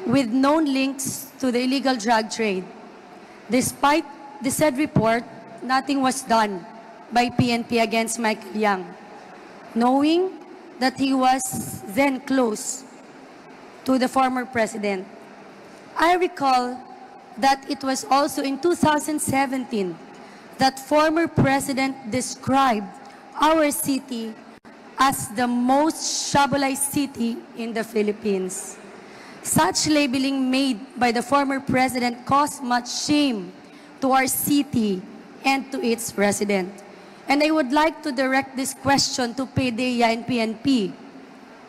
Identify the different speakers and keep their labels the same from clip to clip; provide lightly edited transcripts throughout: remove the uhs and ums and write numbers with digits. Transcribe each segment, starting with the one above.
Speaker 1: with known links to the illegal drug trade. Despite the said report, nothing was done by PNP against Michael Yang, knowing that he was then close to the former president. I recall that it was also in 2017 that former president described our city as the most shabolized city in the Philippines. Such labeling made by the former president caused much shame to our city and to its resident. And I would like to direct this question to PDEA and PNP.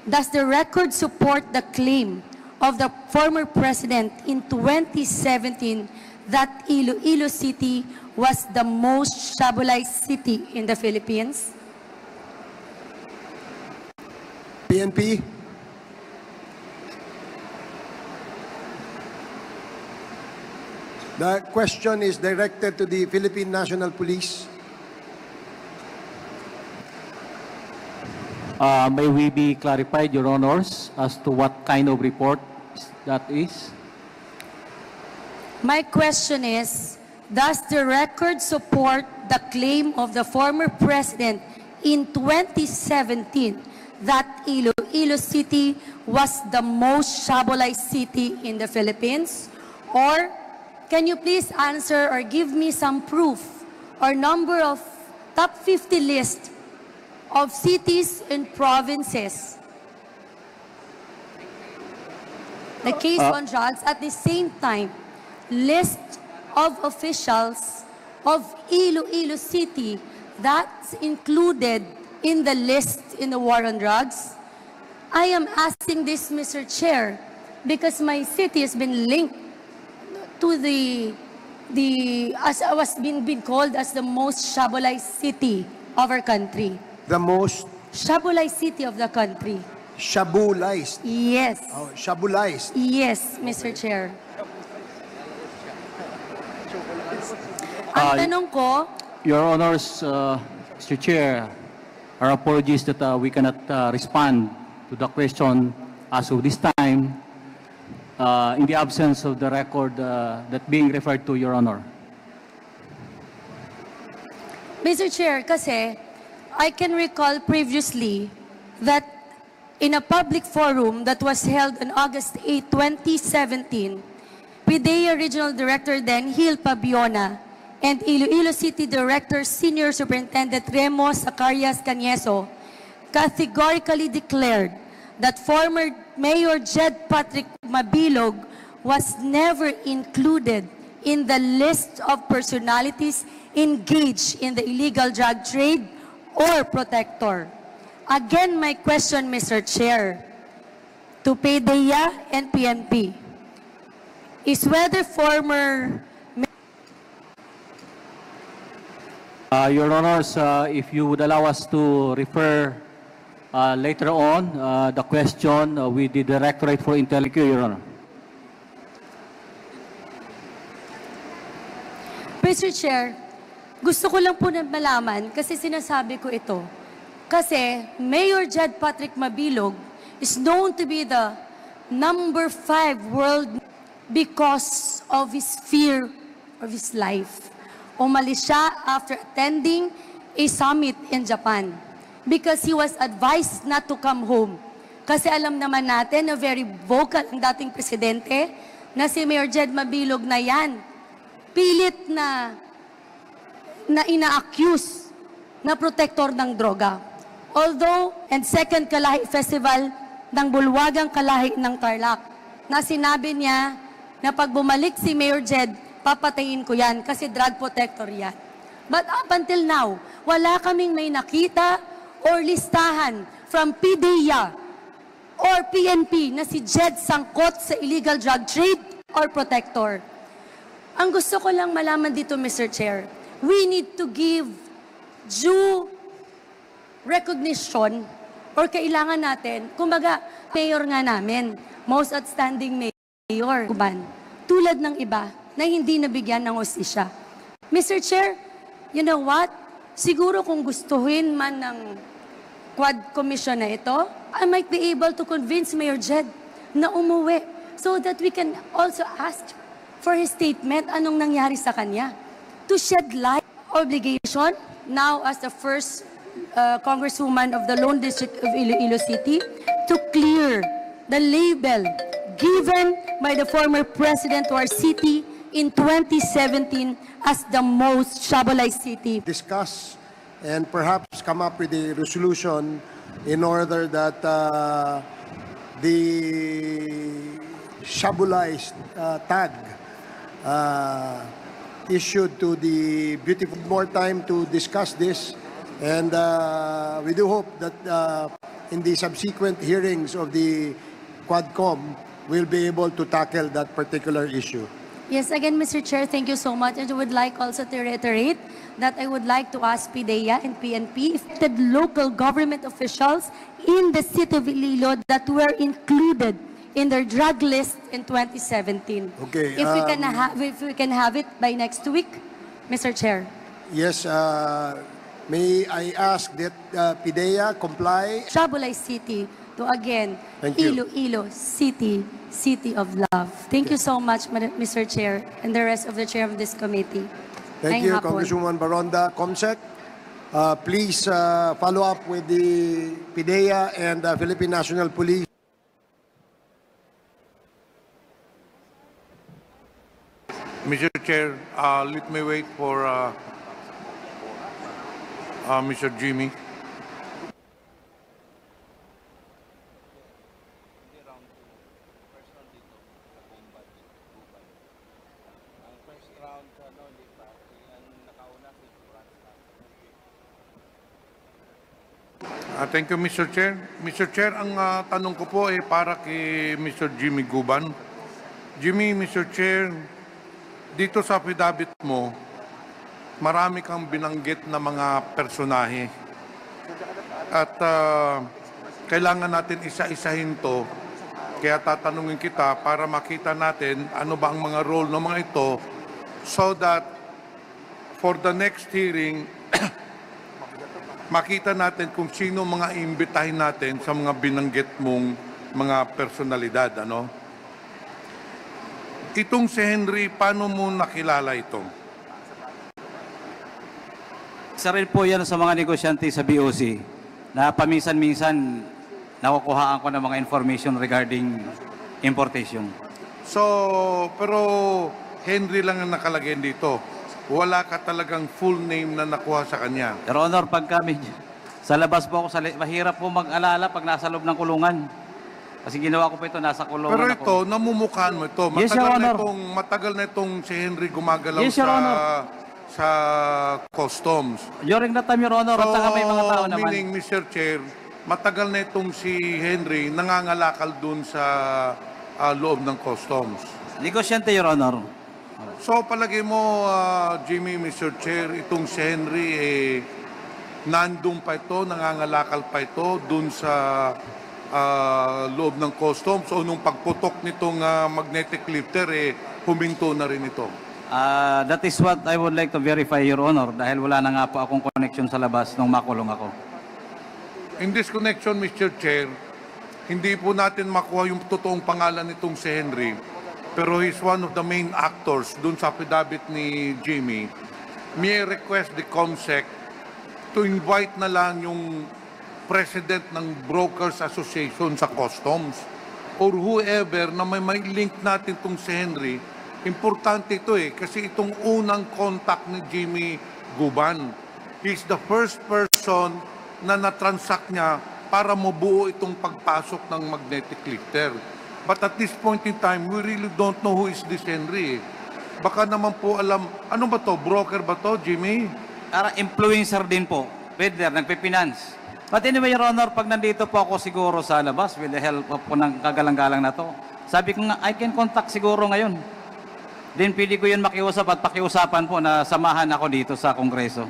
Speaker 1: Does the record support the claim of the former president in 2017 that Iloilo City was the most shabolized city in the Philippines?
Speaker 2: PNP. The question is directed to the Philippine National Police.
Speaker 3: May we be clarified, Your Honors, as to what kind of report that is?
Speaker 1: My question is, does the record support the claim of the former president in 2017 that Iloilo City was the most shabolized city in the Philippines? Or can you please answer or give me some proof or number of top 50 list of cities and provinces? The case on drugs, at the same time, list of officials of Iloilo City that's included in the list in the war on drugs. I am asking this, Mr. Chair, because my city has been linked to as I was been called as the most shabolized city of our country.
Speaker 2: The most
Speaker 1: Shabolized city of the country.
Speaker 2: shabulized.
Speaker 1: Yes.
Speaker 2: Oh, shabulized.
Speaker 1: Yes, Mr. Chair. Ang tanong ko,
Speaker 3: Your Honors, Mr. Chair, our apologies that we cannot respond to the question as of this time in the absence of the record that being referred to, Your Honor.
Speaker 1: Mr. Chair, kasi I can recall previously that in a public forum that was held on August 8, 2017, PDEA Regional Director then, Hil Pabiona, and Iloilo City Director Senior Superintendent Remo Zacarias Canieso categorically declared that former Mayor Jed Patrick Mabilog was never included in the list of personalities engaged in the illegal drug trade or protector. Again, my question, Mr. Chair, to PDEA and PNP, is whether former...
Speaker 3: Your Honors, if you would allow us to refer later on the question with the Directorate for Intelligence, Your Honor.
Speaker 1: Mr. Chair, gusto ko lang po na malaman kasi sinasabi ko ito. Kasi Mayor Jed Patrick Mabilog is known to be the number 5 world because of his fear of his life. Umalis siya after attending a summit in Japan because he was advised not to come home. Kasi alam naman natin na very vocal ang dating presidente na si Mayor Jed Mabilog na yan. Pilit na ina-accuse na protector ng droga. Although, and second Kalahi Festival ng Bulwagang Kalahi ng Tarlac, na sinabi niya na pag bumalik si Mayor Jed, papatayin ko yan kasi drug protector yan. But up until now, wala kaming may nakita or listahan from PDEA or PNP na si Jed sangkot sa illegal drug trade or protector. Ang gusto ko lang malaman dito, Mr. Chair, we need to give due recognition or kailangan natin, kumbaga, mayor nga namin, most outstanding mayor, Kuban, tulad ng iba na hindi nabigyan ng hustisya. Mr. Chair, you know what? Siguro kung gustuhin man ng Quad Commission na ito, I might be able to convince Mayor Jed na umuwi. so that we can also ask for his statement, anong nangyari sa kanya. To shed light, obligation, now as the first Congresswoman of the Lone District of Iloilo City, to clear the label given by the former president to our city in 2017 as the most shabolized city.
Speaker 2: Discuss and perhaps come up with a resolution in order that the shabulized tag issued to the beautiful more time to discuss this, and we do hope that in the subsequent hearings of the Quadcom we'll be able to tackle that particular issue.
Speaker 1: Yes, again, Mr. Chair, thank you so much. And I would like also to reiterate that I would like to ask PDEA and PNP if the local government officials in the city of Iloilo that were included in their drug list in 2017.
Speaker 2: Okay,
Speaker 1: If we can have it by next week, Mr. Chair.
Speaker 2: Yes, may I ask that PIDEA comply?
Speaker 1: Shabolay City to again,
Speaker 2: Thank you.
Speaker 1: Iloilo City, City of Love. Thank you so much, Mr. Chair, and the rest of the chair of this committee.
Speaker 2: Thank
Speaker 1: Ngayong
Speaker 2: you,
Speaker 1: hapon.
Speaker 2: Congresswoman Baronda. Comsec, please follow up with the PIDEA and Philippine National Police.
Speaker 4: Mr. Chair, let me wait for Mr. Jimmy. Thank you, Mr. Chair. Mr. Chair, ang tanong ko po ay para kay Mr. Jimmy Guban. Jimmy, Mr. Chair, dito sa affidavit mo, marami kang binanggit na mga personahe. At kailangan natin isa-isahin to. Kaya tatanungin kita para makita natin ano ba ang mga role ng mga ito so that for the next hearing, makita natin kung sino mga imbitahin natin sa mga binanggit mong mga personalidad. Ano? Itong si Henry, paano mo nakilala ito?
Speaker 3: Isa rin po yan sa mga negosyante sa BOC na paminsan-minsan nakukuhaan ko ng mga information regarding importation.
Speaker 4: So, pero Henry lang ang nakalagay dito. Wala ka talagang full name na nakuha sa kanya.
Speaker 3: Your Honor, pag kami sa labas po ako, mahirap po mag-alala pag nasa loob ng kulungan. Kasi ginawa ko po ito, nasa kulungan
Speaker 4: Pero
Speaker 3: ako.
Speaker 4: ito, namumukhaan mo ito.
Speaker 3: Yes, Your Honor.
Speaker 4: Matagal na itong si Henry gumagalaw
Speaker 3: Yes, Your Honor.
Speaker 4: sa customs.
Speaker 3: During that time, Your Honor, at saka may mga tao naman.
Speaker 4: Meaning, Mr. Chair, matagal na itong si Henry nangangalakal dun sa loob ng customs.
Speaker 3: Negosyante, Your Honor.
Speaker 4: So, palagay mo, Jimmy, Mr. Chair, itong si Henry, nandun pa ito, nangangalakal pa ito dun sa loob ng customs o nung pagputok nitong magnetic lifter, huminto na rin ito.
Speaker 3: That is what I would like to verify, Your Honor, dahil wala na nga po akong connection sa labas nung makulong ako.
Speaker 4: In this connection, Mr. Chair, hindi po natin makuha yung totoong pangalan nitong si Henry, pero he's one of the main actors dun sa affidavit ni Jimmy. May I request the COMSEC to invite na lang yung president ng Brokers Association sa Customs or whoever na may link natin itong si Henry. Importante ito kasi itong unang contact ni Jimmy Guban. He's the first person na natransact niya para mabuo itong pagpasok ng magnetic lifter. But at this point in time, we really don't know who is this Henry. Baka naman po alam, ano ba to? Broker ba to, Jimmy?
Speaker 3: Influencer din po. Pwede, nagpipinance. But anyway, Your Honor, pag nandito po ako siguro sa labas with the help po ng kagalang-galang na to, sabi ko nga, I can contact siguro ngayon. Then pwede ko yun makiusap at pakiusapan po na samahan ako dito sa Kongreso.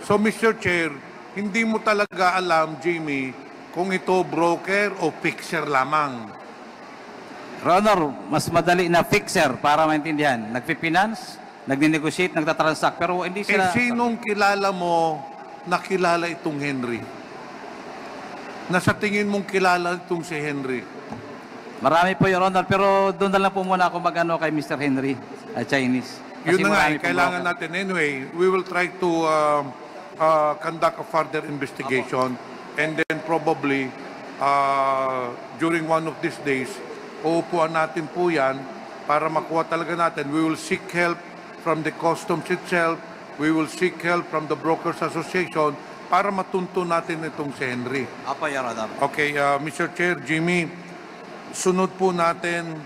Speaker 4: So, Mr. Chair, hindi mo talaga alam, Jimmy, kung ito broker o fixer lamang.
Speaker 3: Your Honor, mas madali na fixer para maintindihan. Nagpipinance, nagnenegotiate, nagtatransact, pero hindi sila...
Speaker 4: Sinong kilala mo na kilala itong Henry? Na sa tingin mong kilala itong si Henry?
Speaker 5: Marami po, Your Honor, pero doon na lang po muna ako mag-ano kay Mr. Henry, Chinese.
Speaker 4: Yun na nga,
Speaker 5: marami pong
Speaker 4: kailangan
Speaker 5: broker.
Speaker 4: natin. Anyway, we will try to conduct a further investigation and then probably during one of these days, uupuan natin po yan para makuha talaga natin. We will seek help from the customs itself. We will seek help from the Brokers Association para matunto natin itong si Henry.
Speaker 5: Apo, Your Honor.
Speaker 4: Okay, Mr. Chair, Jimmy, sunod po natin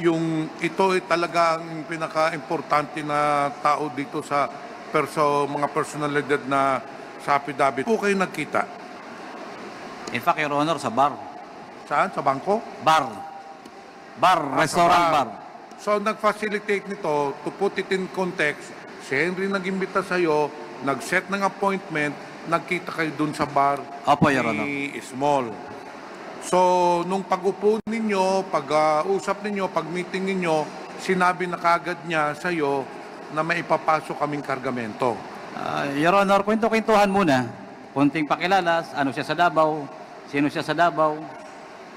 Speaker 4: yung ito ay talaga ang pinaka-importante na tao dito sa mga personalidad na sa affidavit. Po kayo nagkita?
Speaker 5: In fact, Your Honor, sa bar.
Speaker 4: Saan? Sa bangko?
Speaker 5: Bar. Restaurant bar.
Speaker 4: So, nag-facilitate nito, to put it in context, si Henry nag-imbita sa'yo, nag-set ng appointment, nagkita kayo dun sa bar
Speaker 5: Opo, Your Honor.
Speaker 4: ni Small. So, nung pag-upo ninyo, pag-usap ninyo, pag-meeting ninyo, sinabi na kagad niya sa'yo na may ipapasok kaming kargamento.
Speaker 5: Your Honor, kwento-kwentuhan muna. Kunting pakilalas, ano siya sa Davao, sino siya sa Davao,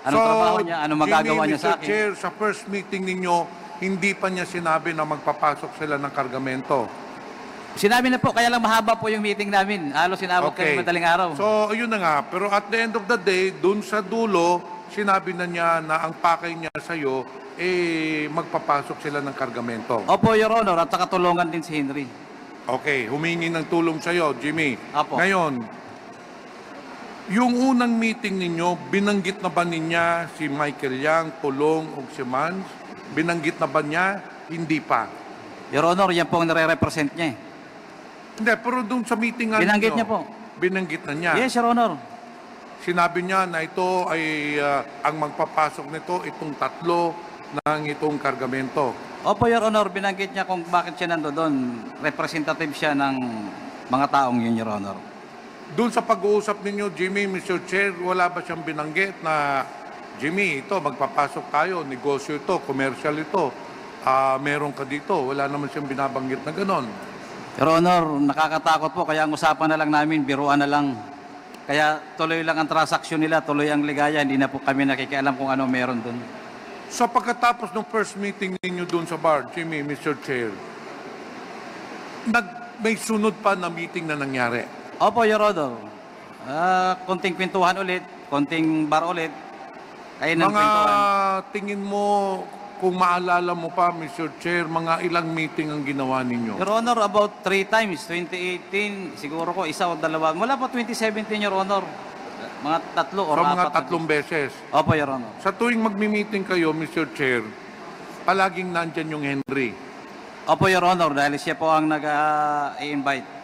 Speaker 5: anong trabaho niya, ano magagawa
Speaker 4: Jimmy,
Speaker 5: niya sa
Speaker 4: Mr.
Speaker 5: akin.
Speaker 4: Chair, sa first meeting ninyo, hindi pa niya sinabi na magpapasok sila ng kargamento.
Speaker 5: Sinabi na po, kaya lang mahaba po yung meeting namin. Halos sinabot kami madaling araw.
Speaker 4: So, yun na nga. Pero at the end of the day, dun sa dulo, sinabi na niya na ang pakay niya sa'yo, magpapasok sila ng kargamento.
Speaker 5: Opo, Your Honor, at saka tulungan din si Henry.
Speaker 4: Okay, humingi ng tulong sa'yo, Jimmy.
Speaker 5: Apo.
Speaker 4: Ngayon, yung unang meeting ninyo, binanggit na ba niya si Michael Yang, Pulong, o si Mans? Binanggit na ba niya? Hindi pa.
Speaker 5: Your Honor, yan po ang nare-represent niya eh.
Speaker 4: Hindi, pero doon sa meeting nga
Speaker 5: Binanggit
Speaker 4: ninyo,
Speaker 5: niya po.
Speaker 4: Binanggit na niya.
Speaker 5: Yes, Your Honor.
Speaker 4: Sinabi niya na ito ay ang magpapasok nito, itong tatlo ng itong kargamento.
Speaker 5: Opo, Your Honor, binanggit niya kung bakit siya nandoon. Representative siya ng mga taong yun, Your Honor.
Speaker 4: Doon sa pag-uusap ninyo, Jimmy, Mr. Chair, wala ba siyang binanggit na, Jimmy, ito, magpapasok tayo, negosyo ito, commercial ito, meron ka dito. Wala naman siyang binabanggit na ganon.
Speaker 5: Your Honor, nakakatakot po, kaya ang usapan na lang namin, biruan na lang. Kaya tuloy lang ang transaksyon nila, tuloy ang ligaya, hindi na po kami nakikialam kung ano meron doon.
Speaker 4: So pagkatapos ng first meeting ninyo doon sa bar, Jimmy, Mr. Chair, may sunod pa na meeting na nangyari.
Speaker 5: Opo, Your Honor. Konting kwentuhan ulit, konting bar ulit. Kaya ng
Speaker 4: Mga
Speaker 5: kwentuhan.
Speaker 4: tingin mo, kung maalala mo pa, Mr. Chair, mga ilang meeting ang ginawa ninyo?
Speaker 5: Your Honor, about 3 times. 2018, siguro ko, isa o dalawa. Mula pa 2017, Your Honor. Mga tatlo o
Speaker 4: So, mga
Speaker 5: apat.
Speaker 4: tatlong beses.
Speaker 5: Opo, Your Honor.
Speaker 4: Sa tuwing magmi-meeting kayo, Mr. Chair, palaging nandyan yung Henry.
Speaker 5: Opo, Your Honor, dahil siya po ang nag-i-invite.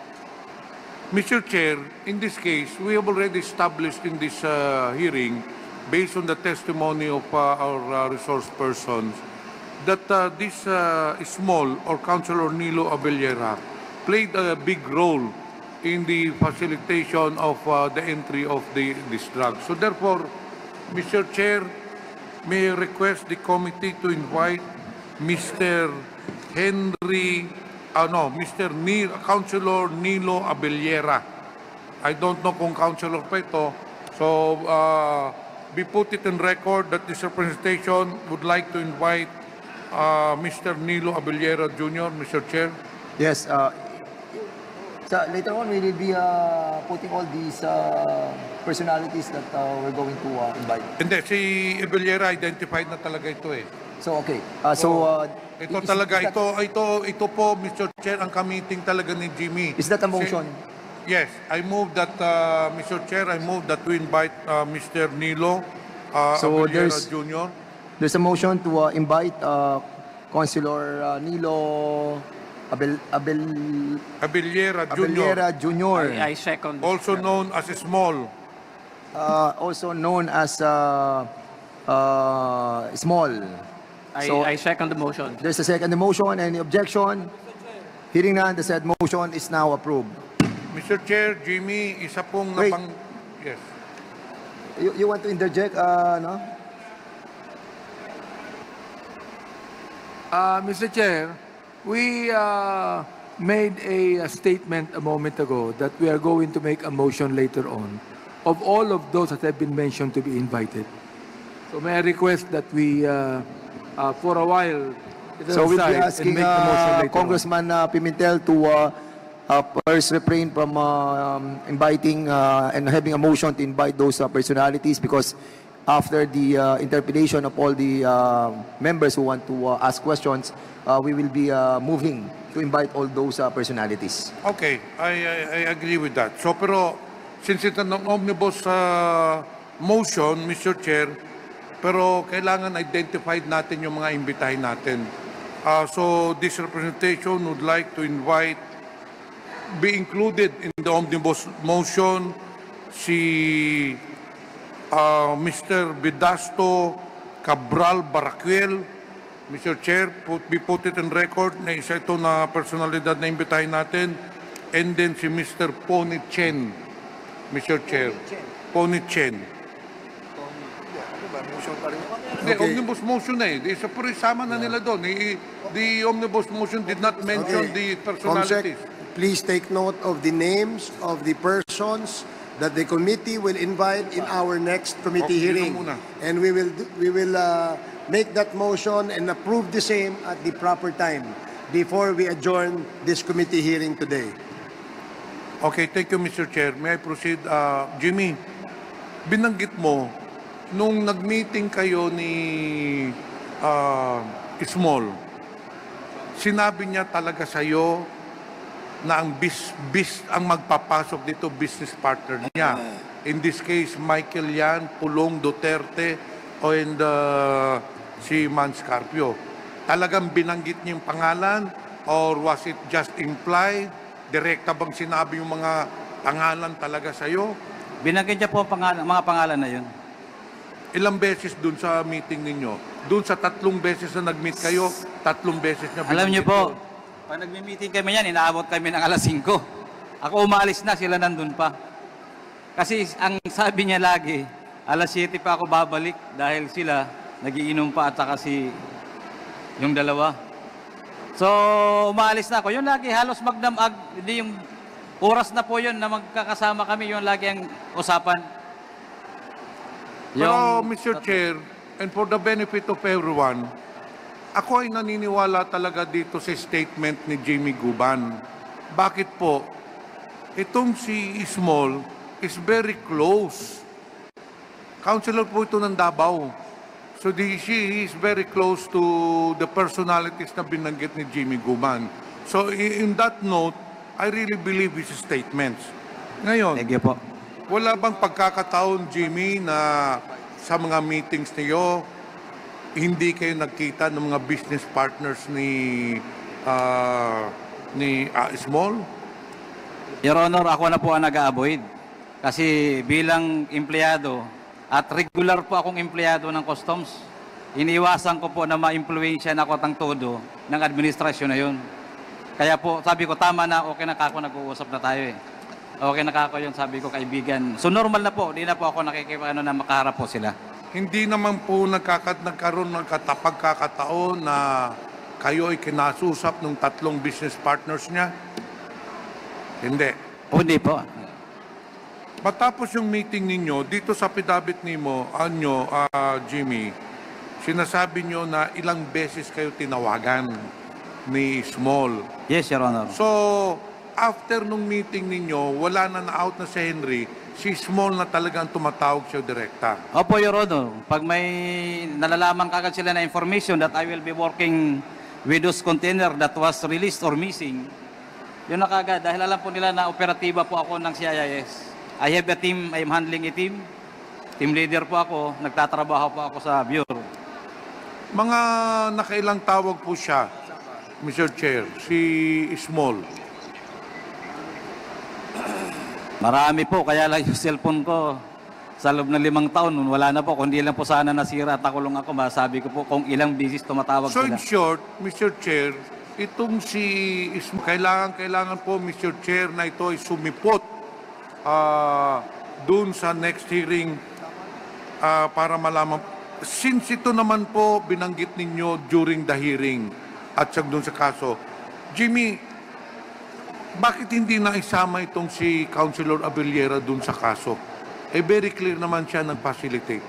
Speaker 4: Mr. Chair, in this case, we have already established in this hearing, based on the testimony of our resource persons, that this Small or Councilor Nilo Abellera played a big role in the facilitation of the entry of this drug. So therefore, Mr. Chair, may I request the committee to invite Mr. Councilor Nilo Abellera. I don't know kung councilor pa ito. So, be put it in record that this representation would like to invite Mr. Nilo Abellera Jr., Mr. Chair.
Speaker 6: Yes. So later on, we will be putting all these personalities that we're going to invite.
Speaker 4: Hindi, si Abellera identified na talaga ito eh.
Speaker 6: So, okay.
Speaker 4: Ito talaga, ito po, Mr. Chair, ang ka-meeting talaga ni Jimmy.
Speaker 6: Is that a motion?
Speaker 4: Yes, I move that, Mr. Chair, I move that we invite Mr. Nilo
Speaker 6: So
Speaker 4: Abellera Jr.
Speaker 6: There's a motion to invite Councilor Nilo
Speaker 4: Abellera Jr.,
Speaker 6: Abellera Jr.
Speaker 7: I second.
Speaker 4: also known as Small.
Speaker 6: Also known as Small. So,
Speaker 7: I second the motion.
Speaker 6: there's a second motion. Any objection? Hearing none, the said motion is now approved.
Speaker 4: Mr. Chair, Jimmy, isa pong
Speaker 6: Wait.
Speaker 4: Yes.
Speaker 6: You want to interject, no?
Speaker 8: Mr. Chair, we made a statement a moment ago that we are going to make a motion later on of all of those that have been mentioned to be invited. So may I request that we, for a while,
Speaker 6: So we'll be
Speaker 8: aside and
Speaker 6: asking
Speaker 8: make the motion later on.
Speaker 6: Congressman Pimentel to first refrain from inviting and having a motion to invite those personalities, because after the interpellation of all the members who want to ask questions, we will be moving to invite all those personalities.
Speaker 4: Okay, I agree with that. So pero since it's an omnibus motion, Mr. Chair, pero kailangan identified natin yung mga imbitahin natin. So this representation would like to invite, be included in the omnibus motion, si Mr. Bidasto Cabral Baracuel. Mr. Chair, be put it in record na isa ito na personalidad na imbitahin natin. And then si Mr. Pony Chen, Mr. Chair. Pony Chen. Hindi, omnibus motion na eh. Isa po rin sama na nila doon. The omnibus motion did not mention the personalities.
Speaker 2: Comsec, please take note of the names of the persons that the committee will invite in our next committee
Speaker 4: Okay,
Speaker 2: hearing.
Speaker 4: yun muna.
Speaker 2: And we will make that motion and approve the same at the proper time before we adjourn this committee hearing today.
Speaker 4: Okay, thank you, Mr. Chair. May I proceed? Jimmy, binanggit mo, nung nag-meeting kayo ni Small, sinabi niya talaga sa'yo na ang ang magpapasok dito, business partner niya. In this case, Michael Yan, Pulong Duterte, and si Manscarpio. Talagang binanggit niya yung pangalan, or was it just implied? Direkta bang sinabi yung mga pangalan talaga sa'yo?
Speaker 5: Binanggit niya po ang mga pangalan na yun.
Speaker 4: Ilang beses dun sa meeting ninyo? Dun sa 3 beses na nag-meet kayo, 3 beses niya
Speaker 5: Alam niyo
Speaker 4: binanggit
Speaker 5: po, pag nagmi-meeting kami yan, inaabot kami ng alas 5. Ako umalis na, sila nandun pa. Kasi ang sabi niya lagi, alas 7 pa ako babalik dahil sila nagiinom pa at saka yung dalawa. So, umalis na ako. Yun lagi, halos magdamag. Hindi yung oras na po yun na magkakasama kami. Yun lagi ang usapan.
Speaker 4: Pero, Mr. Chair, and for the benefit of everyone, ako ay naniniwala talaga dito sa statement ni Jamie Guban. Bakit po? Itong si Small is very close. Councilor po ito ng Davao. So she is very close to the personalities na binanggit ni Jamie Guban. So in that note, I really believe his statements. Ngayon,
Speaker 5: Thank you po.
Speaker 4: wala bang pagkakataon, Jimmy, na sa mga meetings niyo, hindi kayo nagkita ng mga business partners ni Small?
Speaker 5: Your Honor, ako na po ang nag-avoid. Kasi bilang empleyado, at regular po akong empleyado ng customs, iniwasan ko po na ma-influensya na ako tang todo ng administrasyon na yun. Kaya po, sabi ko, tama na, okay na kako, nag-uusap na tayo eh. Okay na kako yun, sabi ko, kaibigan. So normal na po, di na po ako nakikipano na makaharap po sila.
Speaker 4: Hindi naman po nagkaroon ng pagkakataon na kayo ay kinasusap ng 3 business partners niya? Hindi.
Speaker 5: O hindi po.
Speaker 4: Matapos yung meeting ninyo, dito sa affidavit nimo, Jimmy, sinasabi nyo na ilang beses kayo tinawagan ni Small.
Speaker 5: Yes, Your Honor.
Speaker 4: So, after nung meeting ninyo, wala na-out na si Henry, si Small na talagang tumatawag siya direkta.
Speaker 5: Opo, Your Honor. Pag may nalalaman kagad sila na information that I will be working with those container that was released or missing, yun na kagad. Dahil alam po nila na operatiba po ako ng CIS. I have a team, I am handling a team. Team leader po ako, nagtatrabaho po ako sa bureau.
Speaker 4: Mga nakailang tawag po siya, Mr. Chair, si Small.
Speaker 5: Marami po, kaya lang yung cellphone ko sa loob ng 5 taon, wala na po. Kundi lang po sana nasira at nakulong ako, masabi ko po kung ilang bisis tumatawag
Speaker 4: So
Speaker 5: sila.
Speaker 4: in short, Mr. Chair, itong si kailangan po, Mr. Chair, na ito ay sumipot dun sa next hearing para malaman. Since ito naman po binanggit ninyo during the hearing at dun sa kaso, Jimmy, bakit hindi na isama itong si Councilor Abellera dun sa kaso? Eh very clear naman siya nag-facilitate.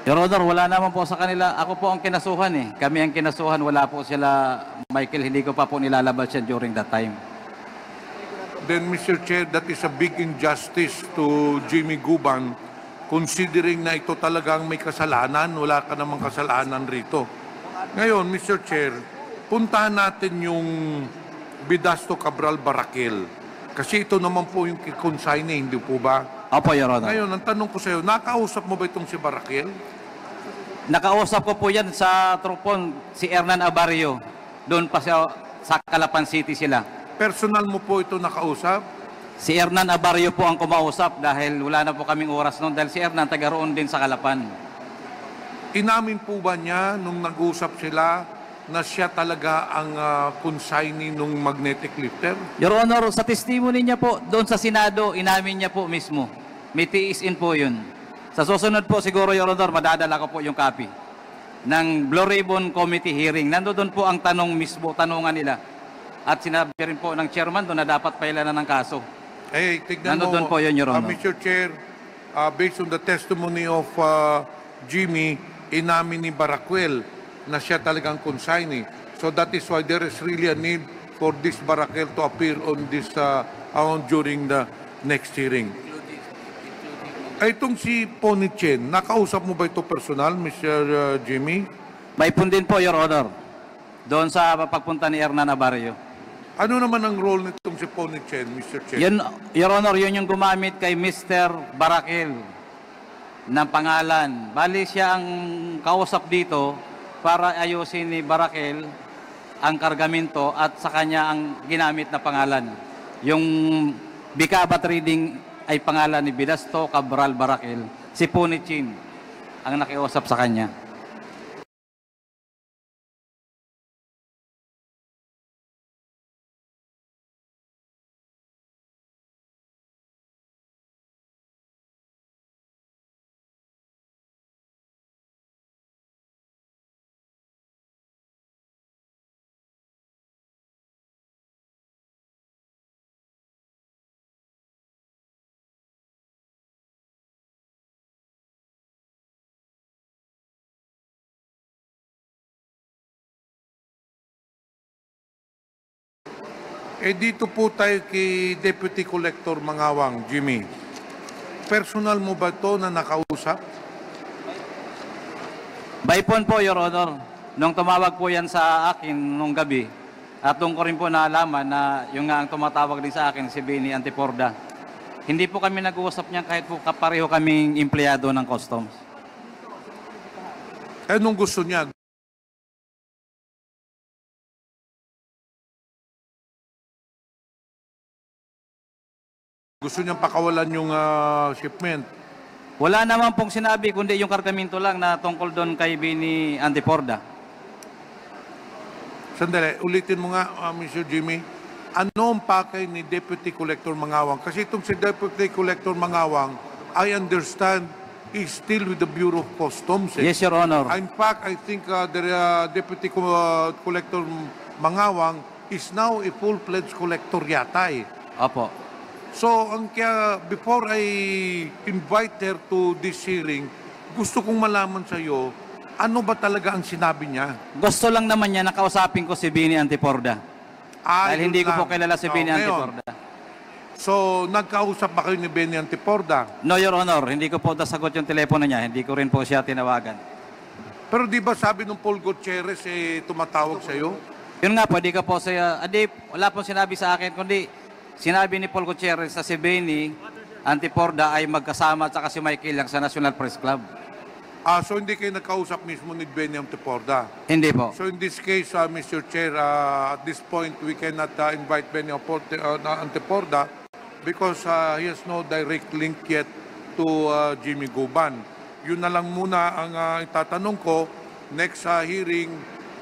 Speaker 5: Your Honor, wala naman po sa kanila. Ako po ang kinasuhan eh. Kami ang kinasuhan. Wala po sila, Michael. Hindi ko pa po nilalabas yan during that time.
Speaker 4: Then, Mr. Chair, that is a big injustice to Jimmy Guban, considering na ito talagang may kasalanan. Wala ka namang kasalanan rito. Ngayon, Mr. Chair, puntahan natin yung Bidasto Cabral Barakel. Kasi ito naman po yung consignee, hindi po ba?
Speaker 5: Opo, Your Honor.
Speaker 4: Ngayon, ang tanong ko sa iyo, nakausap mo ba itong si Barakel?
Speaker 5: Nakausap ko po yan sa Tropon, si Hernan Abarrio. Doon pa sa Calapan City sila.
Speaker 4: Personal mo po ito nakausap?
Speaker 5: Si Hernan Abarrio po ang kumausap dahil wala na po kaming oras noon dahil si Hernan taga roon din sa Calapan.
Speaker 4: Inamin po ba niya nung nag-usap sila na siya talaga ang consignee nung magnetic lifter?
Speaker 5: Your Honor, sa testimony niya po, doon sa Senado, inamin niya po mismo. May tiis-in po yun. Sa susunod po siguro, Your Honor, madadala ko po yung copy ng Blue Ribbon Committee hearing. Nandoon po ang tanong mismo, tanungan nila. At sinabi rin po ng chairman doon na dapat pailanan ng kaso.
Speaker 4: Eh, tignan
Speaker 5: Nandoon
Speaker 4: mo,
Speaker 5: po yun, Your Honor.
Speaker 4: Mr. Chair, based on the testimony of Jimmy, inamin ni Barakel na siya talagang consignee. So that is why there is really a need for this Barakel to appear on this during the next hearing. Ay, itong si Pony Chen, nakausap mo ba ito personal, Mr. Jimmy?
Speaker 5: May pundin po, Your Honor, doon sa pagpunta ni Hernan Abarrio.
Speaker 4: Ano naman ang role nitong si Pony Chen, Mr. Chen?
Speaker 5: Yun, Your Honor, yun yung gumamit kay Mr. Barakel ng pangalan. Bali siya ang kausap dito para ayusin ni Barakel ang kargamento at sa kanya ang ginamit na pangalan. Yung Bicaba Trading ay pangalan ni Bidasto Cabral Barakel. Si Punichin ang nakiusap sa kanya.
Speaker 4: Eh dito po tayo kay Deputy Collector Mangawang, Jimmy. Personal mo ba ito na nakausap?
Speaker 5: By phone po, Your Honor. Nung tumawag po yan sa akin nung gabi, at doon ko rin po naalaman na yung nga ang tumatawag din sa akin, si Benny Antiporda. Hindi po kami nag-uusap niyan kahit po kapareho kaming empleyado ng customs.
Speaker 4: Eh nung gusto niya, gusto niyang pakawalan yung shipment.
Speaker 5: Wala naman pong sinabi, kundi yung kargamento lang na tungkol doon kay Benny Antiporda.
Speaker 4: Sandali, ulitin mo nga, Mr. Jimmy. Ano ang pakay ni Deputy Collector Mangawang? Kasi itong si Deputy Collector Mangawang, I understand, is still with the Bureau of Customs.
Speaker 5: Yes, Your Honor.
Speaker 4: In fact, I think the Deputy Collector Mangawang is now a full-fledged collector yata eh.
Speaker 5: Opo.
Speaker 4: So, before I invite her to this hearing, gusto kong malaman sa iyo, ano ba talaga ang sinabi niya?
Speaker 5: Gusto lang naman niya nakausapin ko si Benny Antiporda. Dahil hindi ko po kilala si Benny Antiporda.
Speaker 4: So, nagkausap ba kayo ni Benny Antiporda?
Speaker 5: No, Your Honor. Hindi ko po nasagot yung telepono niya. Hindi ko rin po siya tinawagan.
Speaker 4: Pero di ba sabi ng Paul Gutierrez tumatawag sa iyo?
Speaker 5: Yun nga po, di ka po siya... wala pong sinabi sa akin, kundi sinabi ni Paul Gutierrez sa si Benny Antiporda ay magkasama at saka si Michael lang sa National Press Club.
Speaker 4: So hindi kayo nagkausap mismo ni Benny Antiporda?
Speaker 5: Hindi po.
Speaker 4: So in this case, Mr. Chair, at this point, we cannot invite Benny Antiporda because he has no direct link yet to Jimmy Guban. Yun na lang muna ang itatanong ko. Next hearing,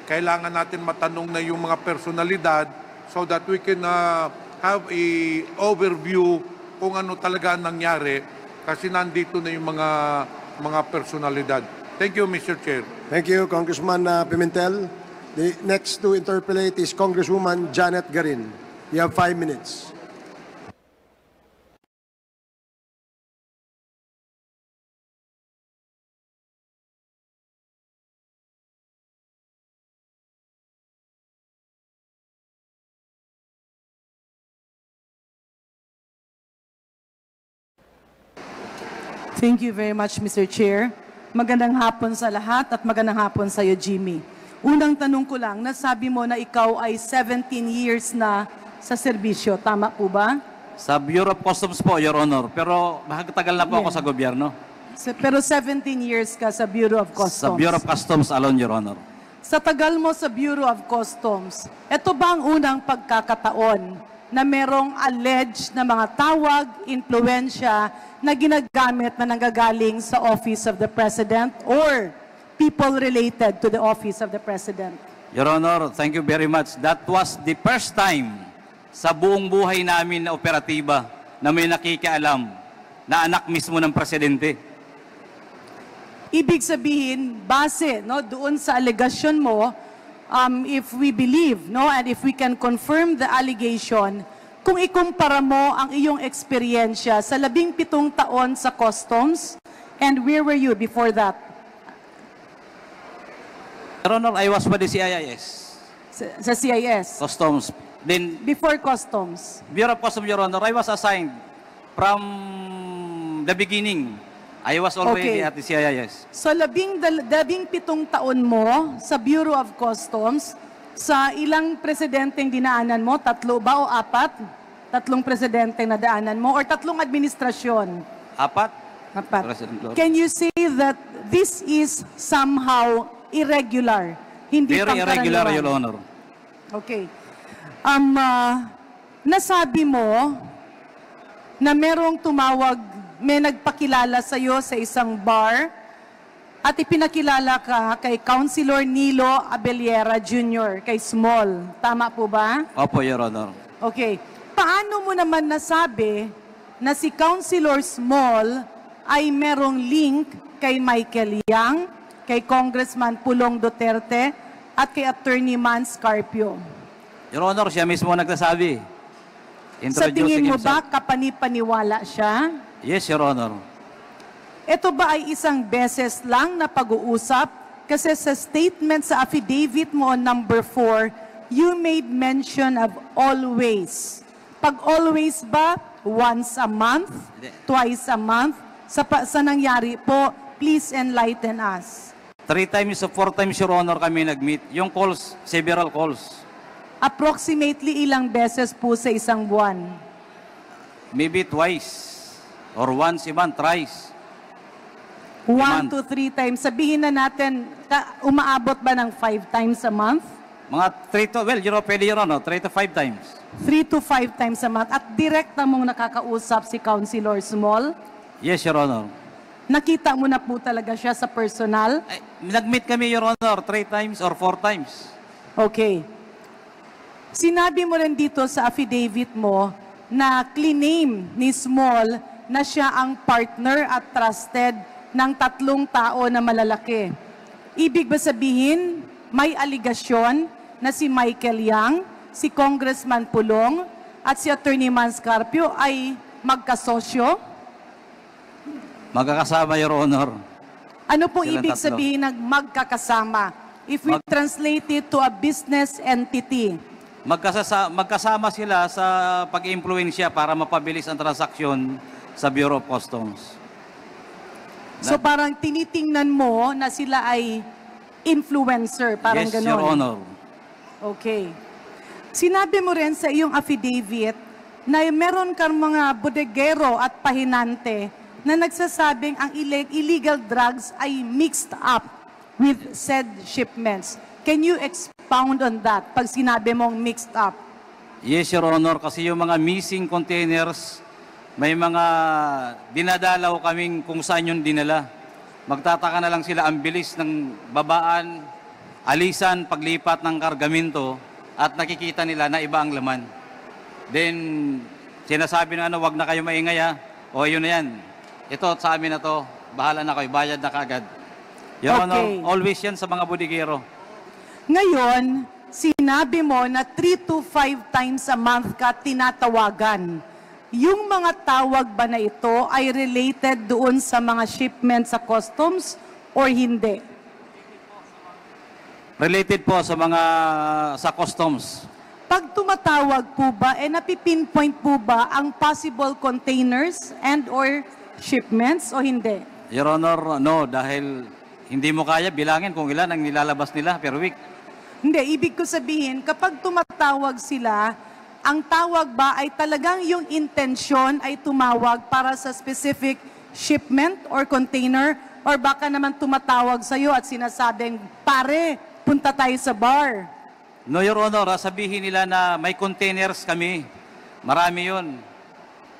Speaker 4: kailangan natin matanong na yung mga personalidad so that we can have a overview kung ano talaga nangyari kasi nandito na yung mga personalidad. Thank you, Mr. Chair.
Speaker 2: Thank you, Congressman Pimentel. The next to interpellate is Congresswoman Janet Garin. You have 5 minutes.
Speaker 7: Thank you very much, Mr. Chair. Magandang hapon sa lahat at magandang hapon sa iyo, Jimmy. Unang tanong ko lang, nasabi mo na ikaw ay 17 years na sa serbisyo. Tama po ba?
Speaker 5: Sa Bureau of Customs po, Your Honor. Pero mahagtagal na po ako sa gobyerno.
Speaker 7: Pero 17 years ka sa Bureau of Customs.
Speaker 5: Sa Bureau of Customs alone, Your Honor.
Speaker 7: Sa tagal mo sa Bureau of Customs, ito ba ang unang pagkakataon na merong alleged na mga tawag, impluensya na ginagamit na nanggagaling sa Office of the President or people related to the Office of the President?
Speaker 5: Your Honor, thank you very much. That was the first time sa buong buhay namin na operatiba na may nakikialam na anak mismo ng Presidente.
Speaker 7: Ibig sabihin, base doon sa allegation mo, if we believe and if we can confirm the allegation, kung ikumpara mo ang iyong eksperyensya sa 17 taon sa Customs, and where were you before that?
Speaker 5: Your Honor, I was with the CIS.
Speaker 7: Sa CIS?
Speaker 5: Customs. Then,
Speaker 7: Before Customs?
Speaker 5: Bureau of Customs, Your Honor, I was assigned from the beginning. I was already at the CIS.
Speaker 7: So 17 taon mo sa Bureau of Customs, sa ilang presidenteng dinaanan mo? 3 ba o 4? 3 presidenteng nadaanan mo or 3 administrasyon?
Speaker 5: 4.
Speaker 7: 4. Can you say that this is somehow irregular? Hindi
Speaker 5: Very irregular,
Speaker 7: pangkaraniwan?
Speaker 5: Your Honor.
Speaker 7: Okay. Nasabi mo na merong tumawag, may nagpakilala sa iyo sa isang bar at ipinakilala ka kay Councilor Nilo Abellera Jr., kay Small. Tama po ba?
Speaker 5: Opo, Your Honor.
Speaker 7: Okay. Paano mo naman nasabi na si Councilor Small ay merong link kay Michael Yang, kay Congressman Pulong Duterte, at kay Attorney Mans Carpio?
Speaker 5: Your Honor, siya mismo nagsasabi.
Speaker 7: Sa tingin mo ba
Speaker 5: himself.
Speaker 7: kapani-paniwala siya?
Speaker 5: Yes, Your Honor.
Speaker 7: Ito ba ay isang beses lang na pag-uusap? Kasi sa statement sa affidavit mo on number 4, you made mention of always. Pag always ba, once a month, twice a month? Sa nangyari po, please enlighten us.
Speaker 5: 3 times or 4 times, Your Honor, kami nag-meet. Yung calls, several calls.
Speaker 7: Approximately ilang beses po sa isang buwan?
Speaker 5: Maybe twice. Or once a month, thrice.
Speaker 7: 1 to 3 times. Sabihin na natin, umaabot ba ng 5 times a month?
Speaker 5: Mga 3 to, well, pwede, Your Honor, 3 to 5 times.
Speaker 7: 3 to 5 times a month. At direct na mong nakakausap si Councilor Small?
Speaker 5: Yes, Your Honor.
Speaker 7: Nakita mo na po talaga siya sa personal?
Speaker 5: Ay, nag-meet kami, Your Honor, 3 times or 4 times.
Speaker 7: Okay. Sinabi mo rin dito sa affidavit mo na claim ni Small na siya ang partner at trusted ng 3 tao na malalaki. Ibig ba sabihin, may aligasyon na si Michael Yang, si Congressman Pulong, at si Attorney Mans Carpio ay magkasosyo?
Speaker 5: Magkakasama, Your Honor.
Speaker 7: Ano po
Speaker 5: Silang
Speaker 7: ibig
Speaker 5: 3?
Speaker 7: sabihin ng magkakasama? If we translate it to a business entity,
Speaker 5: Magkasama sila sa pag-impluensya para mapabilis ang transaksyon sa Bureau of Customs.
Speaker 7: so parang tinitingnan mo na sila ay influencer, parang
Speaker 5: Yes,
Speaker 7: ganon.
Speaker 5: Your Honor.
Speaker 7: Okay. Sinabi mo rin sa iyong affidavit na meron kang mga bodegero at pahinante na nagsasabing ang illegal drugs ay mixed up with said shipments. Can you expound on that pag sinabi mong mixed up?
Speaker 5: Yes, Your Honor, kasi yung mga missing containers, may mga dinadalaw kaming kung saan yung dinala. Magtataka na lang sila, ang bilis ng babaan, alisan, paglipat ng kargamento, at nakikita nila na iba ang laman. Then, sinasabi na wag na kayo maingay ha. O, yun na yan. Ito, sa amin na to, bahala na kayo, bayad na kagad. Your Honor, always yan sa mga bodigero.
Speaker 7: Ngayon, sinabi mo na 3 to 5 times a month ka tinatawagan. Yung mga tawag ba na ito ay related doon sa mga shipment sa customs or hindi?
Speaker 5: Related po sa mga sa customs.
Speaker 7: Pag tumatawag po ba, napipinpoint po ba ang possible containers and or shipments o hindi?
Speaker 5: Your Honor, no, dahil hindi mo kaya bilangin kung ilan ang nilalabas nila per week.
Speaker 7: Hindi, ibig ko sabihin, kapag tumatawag sila, ang tawag ba ay talagang yung intensyon ay tumawag para sa specific shipment or container, or baka naman tumatawag sa'yo at sinasabing, pare, punta tayo sa bar.
Speaker 5: No, Your Honor, sabihin nila na may containers kami. Marami yun.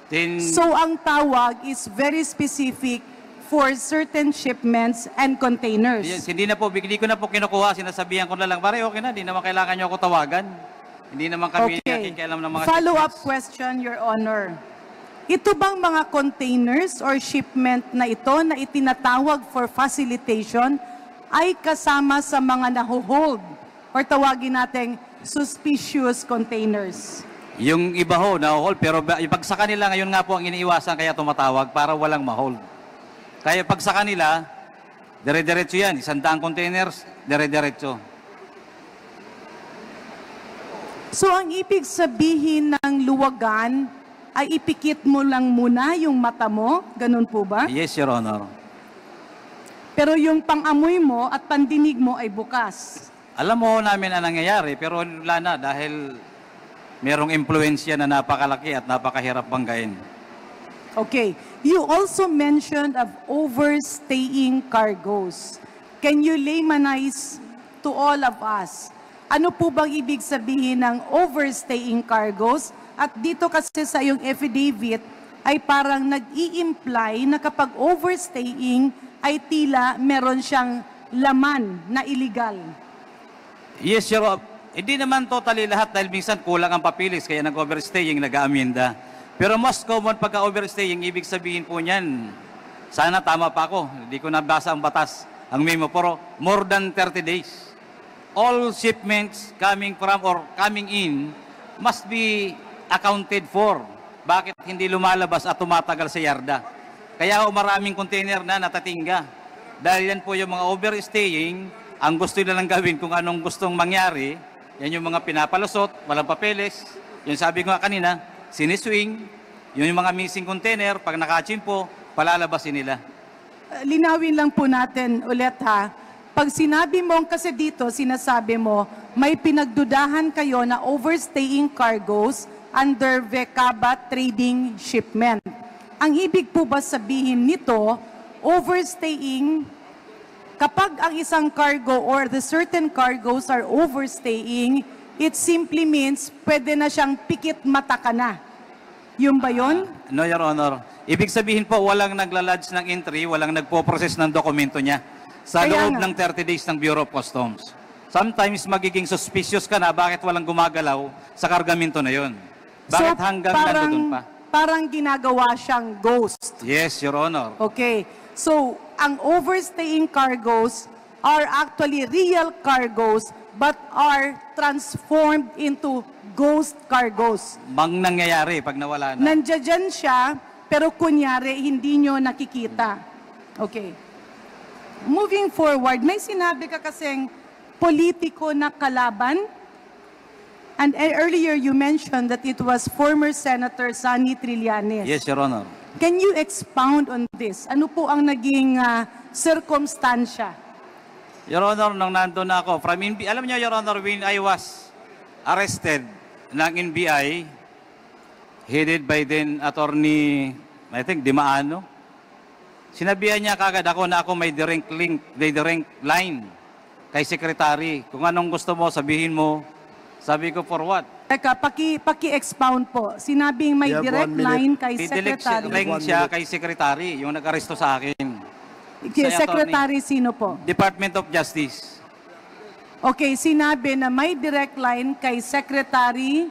Speaker 5: Then,
Speaker 7: So ang tawag is very specific for certain shipments and containers.
Speaker 5: yes, hindi ko na po kinukuha, sinasabihan ko na lang, pare, okay na, hindi naman kailangan nyo ako tawagan. Hindi naman kami nakikialam ng mga
Speaker 7: Follow-up
Speaker 5: shipments.
Speaker 7: question, Your Honor. Ito bang mga containers or shipment na ito na itinatawag for facilitation ay kasama sa mga nahuhold or tawagin nating suspicious containers?
Speaker 5: Yung iba ho, na-hold, pero pag sa kanila ngayon nga po ang iniiwasan kaya tumatawag para walang ma-hold. Kaya pag sa kanila, dire-diretso yan, 100 containers, dire-diretso.
Speaker 7: So ang ibig sabihin ng luwagan ay ipikit mo lang muna yung mata mo? Ganun po ba?
Speaker 5: Yes, Your Honor.
Speaker 7: Pero yung pang-amoy mo at pandinig mo ay bukas.
Speaker 5: Alam mo namin ang nangyayari, pero wala na dahil merong impluensya na napakalaki at napakahirap banggain.
Speaker 7: Okay. You also mentioned of overstaying cargoes. Can you laymanize to all of us? Ano po bang ibig sabihin ng overstaying cargoes? At dito kasi sa iyong affidavit ay parang nag-i-imply na kapag overstaying ay tila meron siyang laman na illegal.
Speaker 5: Yes, Your Honor. Hindi naman totally lahat dahil minsan kulang ang papilis kaya nag-overstaying, nag-aaminda. Pero most common pagka-overstaying, ibig sabihin po niyan, sana tama pa ako, hindi ko nabasa ang batas, ang memo, pero more than 30 days. All shipments coming from or coming in must be accounted for. Bakit hindi lumalabas at tumatagal sa yarda? Kaya maraming container na natatingga. Dahil yan po yung mga overstaying, ang gusto nila lang gawin kung anong gustong mangyari, yan yung mga pinapalusot, walang papeles. Yung sabi ko nga kanina, siniswing, yun yung mga missing container, pag nakachimpo, palalabasin nila.
Speaker 7: Linawin lang po natin ulit ha. Pag sinabi mo, kasi dito sinasabi mo, may pinagdudahan kayo na overstaying cargoes under VECABA trading shipment. Ang ibig po ba sabihin nito, overstaying, kapag ang isang cargo or the certain cargoes are overstaying, it simply means pwede na siyang pikit mata ka na. Yun ba yun?
Speaker 5: No, Your Honor. Ibig sabihin po, walang naglalodge ng entry, walang nagpo-process ng dokumento niya sa
Speaker 7: Kaya
Speaker 5: loob
Speaker 7: nga.
Speaker 5: ng 30 days ng Bureau of Customs. Sometimes magiging suspicious ka na bakit walang gumagalaw sa kargamento na yun. Bakit hanggang nandoon pa?
Speaker 7: Parang ginagawa siyang ghost.
Speaker 5: Yes, Your Honor.
Speaker 7: Okay. So, ang overstaying cargoes are actually real cargoes but are transformed into ghost cargoes.
Speaker 5: Nangyayari pag nawala na.
Speaker 7: Nandiyan siya, pero kunyari, hindi nyo nakikita. Okay. Moving forward, may sinabi ka kasing politiko na kalaban. And earlier you mentioned that it was former Senator Sonny Trillanes.
Speaker 5: Yes, Your Honor.
Speaker 7: Can you expound on this? Ano po ang naging circumstansya?
Speaker 5: Your Honor, nung nandun ako, alam niyo, Your Honor, when I was arrested ng NBI, headed by then Attorney, I think, Dimaano, sinabihan niya kagad ako na ako may direct link, direct line kay Secretary. Kung anong gusto mo, sabihin mo. Sabi ko, for what?
Speaker 7: Teka, paki-expound po. Sinabing may
Speaker 2: You have
Speaker 7: direct
Speaker 2: 1 minute.
Speaker 7: line kay
Speaker 5: Didelect
Speaker 7: Secretary.
Speaker 5: line siya kay Secretary, yung nag-aresto sa akin.
Speaker 7: Secretary sino po?
Speaker 5: Department of Justice.
Speaker 7: Okay, sinabi na may direct line kay Secretary,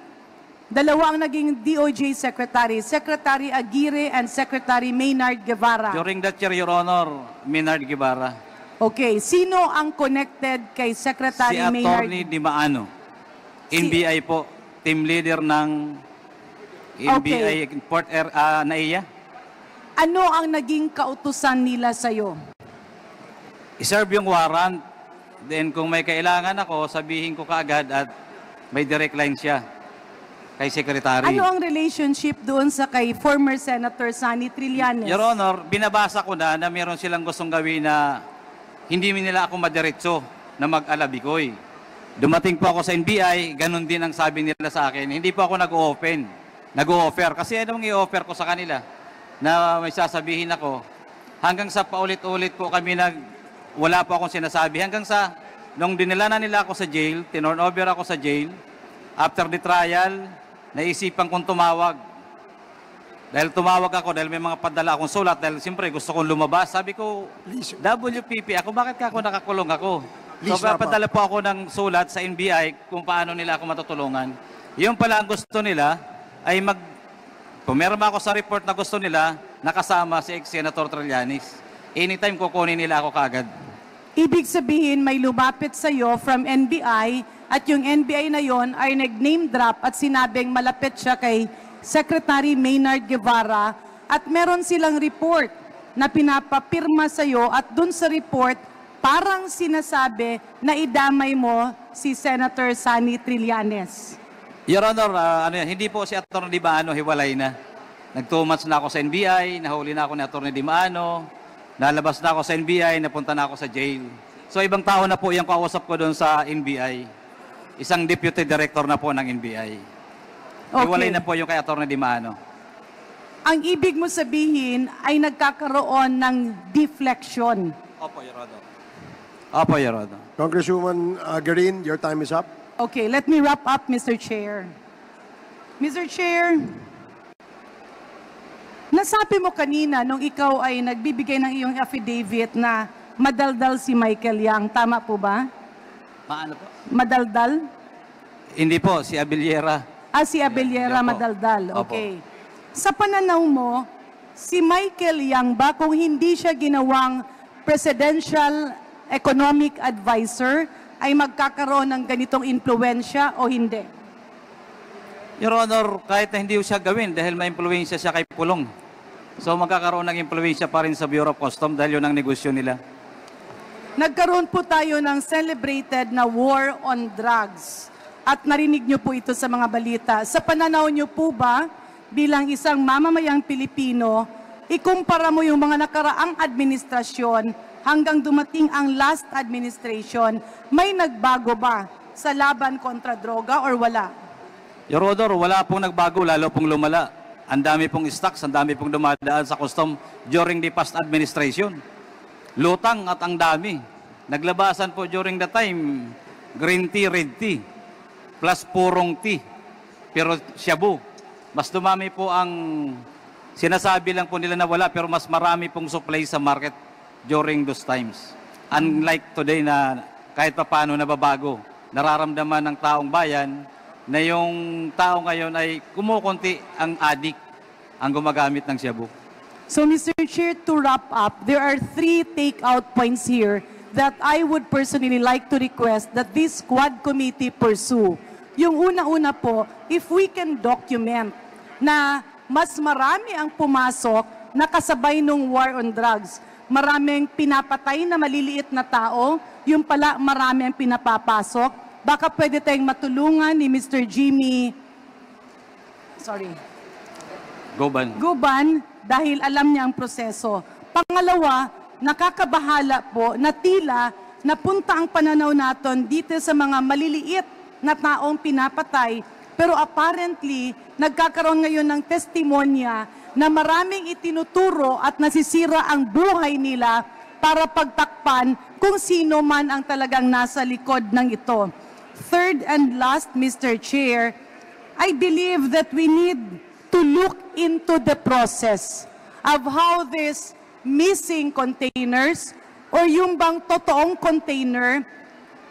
Speaker 7: dalawa ang naging DOJ Secretary, Secretary Aguirre and Secretary Maynard Guevara.
Speaker 5: During that year, Your Honor, Maynard Guevara.
Speaker 7: Okay, sino ang connected kay Secretary
Speaker 5: Si
Speaker 7: Maynard?
Speaker 5: Attorney Dimaano. NBI po, team leader ng NBI Port NAIA.
Speaker 7: Ano ang naging kautusan nila sa'yo?
Speaker 5: I-serve yung warrant. Then kung may kailangan ako, sabihin ko kaagad at may direct line siya. kay Secretary.
Speaker 7: Ano ang relationship doon sa kay former Senator Sonny Trillanes?
Speaker 5: Your Honor, binabasa ko na meron silang gustong gawin na hindi nila ako madiretso na mag-alabikoy. Dumating po ako sa NBI, ganun din ang sabi nila sa akin. Hindi po ako nag-o-offer. Kasi anong i-offer ko sa kanila na may sasabihin ako. Hanggang sa paulit-ulit po kami wala po akong sinasabi. Hanggang sa, nung dinala na nila ako sa jail, tinorn over ako sa jail, after the trial, naisipan kong tumawag. Dahil tumawag ako, dahil may mga padala akong sulat, dahil siyempre gusto kong lumabas. Sabi ko, WPP, bakit ako nakakulong ako? So, papadala po ako ng sulat sa NBI kung paano nila ako matutulungan. Yung pala ang gusto nila ay pumirma ako sa report na gusto nila, nakasama si ex-Senator Trillanes. Anytime kukunin nila ako kagad.
Speaker 7: Ibig sabihin may lumapit sa iyo from NBI at yung NBI na yon ay nag-name drop at sinabing malapit siya kay Secretary Maynard Guevara at meron silang report na pinapapirma sa iyo at dun sa report parang sinasabi na idamay mo si Senator Sonny Trillanes.
Speaker 5: Your Honor, hindi po si Atty. Di Maano hiwalay na. Nag-2 months na ako sa NBI, nahuli na ako ni Atty. Di Maano, nalabas na ako sa NBI, napunta na ako sa jail. So ibang tao na po yung kausap ko doon sa NBI. Isang deputy director na po ng NBI.
Speaker 7: Okay.
Speaker 5: Hiwalay na po yung kay Atty. Di Maano.
Speaker 7: Ang ibig mo sabihin ay nagkakaroon ng deflection.
Speaker 5: Opo, Your Honor. Opo, Your Honor.
Speaker 2: Congresswoman Garin, your time is up.
Speaker 7: Okay, let me wrap up, Mr. Chair. Mr. Chair, nasabi mo kanina nung ikaw ay nagbibigay ng iyong affidavit na madaldal si Michael Yang. Tama po ba?
Speaker 5: Maano po?
Speaker 7: Madaldal?
Speaker 5: Hindi po, si Abellera.
Speaker 7: Si Abellera
Speaker 5: Opo.
Speaker 7: madaldal.
Speaker 5: Opo.
Speaker 7: Okay. Sa pananaw mo, si Michael Yang ba kung hindi siya ginawang Presidential Economic Advisor ay magkakaroon ng ganitong impluwensya o hindi?
Speaker 5: Your Honor, kahit na hindi siya gawin dahil may impluwensya siya kay Pulong. So magkakaroon ng impluwensya pa rin sa Bureau of Customs dahil yun ang negosyo nila.
Speaker 7: Nagkaroon po tayo ng celebrated na war on drugs. At narinig niyo po ito sa mga balita. Sa pananaw niyo po ba, bilang isang mamamayang Pilipino, ikumpara mo yung mga nakaraang administrasyon hanggang dumating ang last administration, may nagbago ba sa laban kontra droga or wala?
Speaker 5: Your Honor, wala pong nagbago, lalo pong lumala. Ang dami pong stocks, ang dami pong dumadaan sa custom during the past administration. Lutang at ang dami. Naglabasan po during the time, green tea, red tea, plus purong tea. Pero shabu. Mas dumami po ang sinasabi lang po nila na wala, pero mas marami pong supply sa market during those times. Unlike today na kahit pa paano nababago, nararamdaman ng taong bayan na yung tao ngayon ay kumukunti ang addict ang gumagamit ng shabu.
Speaker 7: So Mr. Chair, to wrap up, there are 3 take-out points here that I would personally like to request that this Quad Committee pursue. Yung una-una po, if we can document na mas marami ang pumasok na kasabay nung war on drugs, maraming pinapatay na maliliit na tao, yung pala marami ang pinapapasok. Baka pwede tayong matulungan ni Mr. Jimmy Guban dahil alam niya ang proseso. Pangalawa, nakakabahala po na tila napunta ang pananaw natin dito sa mga maliliit na taong pinapatay, pero apparently nagkakaroon ngayon ng testimonya na maraming itinuturo at nasisira ang buhay nila para pagtakpan kung sino man ang talagang nasa likod ng ito. Third and last, Mr. Chair, I believe that we need to look into the process of how these missing containers or yung bang totoong container,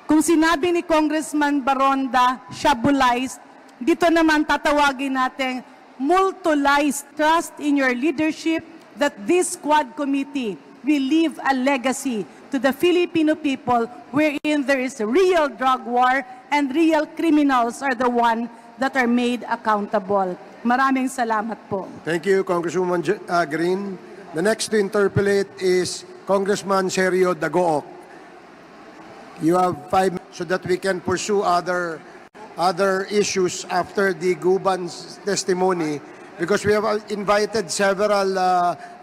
Speaker 7: kung sinabi ni Congressman Baronda, shabulized, dito naman tatawagin natin multolized. Trust in your leadership that this Quad Committee will leave a legacy to the Filipino people wherein there is a real drug war and real criminals are the one that are made accountable. Maraming salamat po.
Speaker 2: Thank you, Congresswoman Green. The next to interpolate is Congressman Sergio Dagook. You have 5 minutes so that we can pursue other other issues after the Guban's testimony, because we have invited several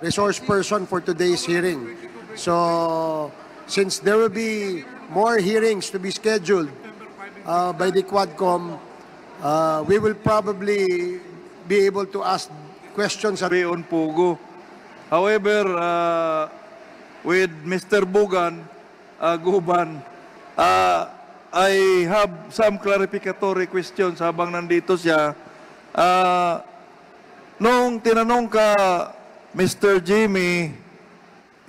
Speaker 2: resource person for today's hearing. So since there will be more hearings to be scheduled by the Quadcom, we will probably be able to ask questions
Speaker 9: be on Pogo. However, with Mr. Guban, I have some clarificatory questions habang nandito siya. Nung tinanong ka, Mr. Jimmy,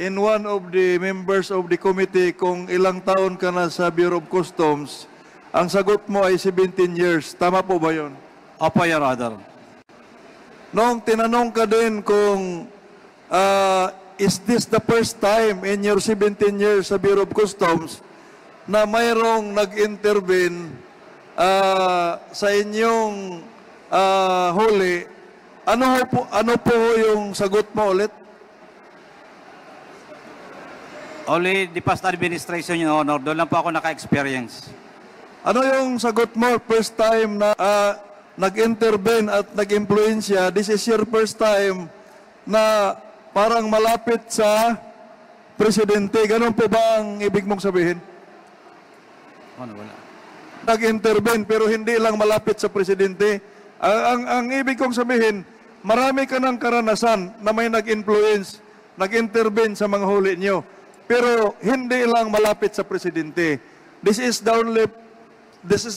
Speaker 9: in one of the members of the committee kung ilang taon ka na sa Bureau of Customs, ang sagot mo ay 17 years. Tama po ba yun?
Speaker 5: Opo, Your Honor.
Speaker 9: Nung tinanong ka din kung is this the first time in your 17 years sa Bureau of Customs na mayroong nag-intervene sa inyong huli, ano po yung sagot mo ulit?
Speaker 5: Only the past administration, Your Honor. Doon lang po ako naka-experience.
Speaker 9: Ano yung sagot mo first time na nag-intervene at nag-impluensya? This is your first time na parang malapit sa presidente. Ganun po ba ang ibig mong sabihin?
Speaker 5: Wala.
Speaker 9: Nag-intervene pero hindi lang malapit sa presidente. Ang ibig kong sabihin, marami ka ng karanasan na may nag-influence, nag-intervene sa mga huli nyo. Pero hindi lang malapit sa presidente. This is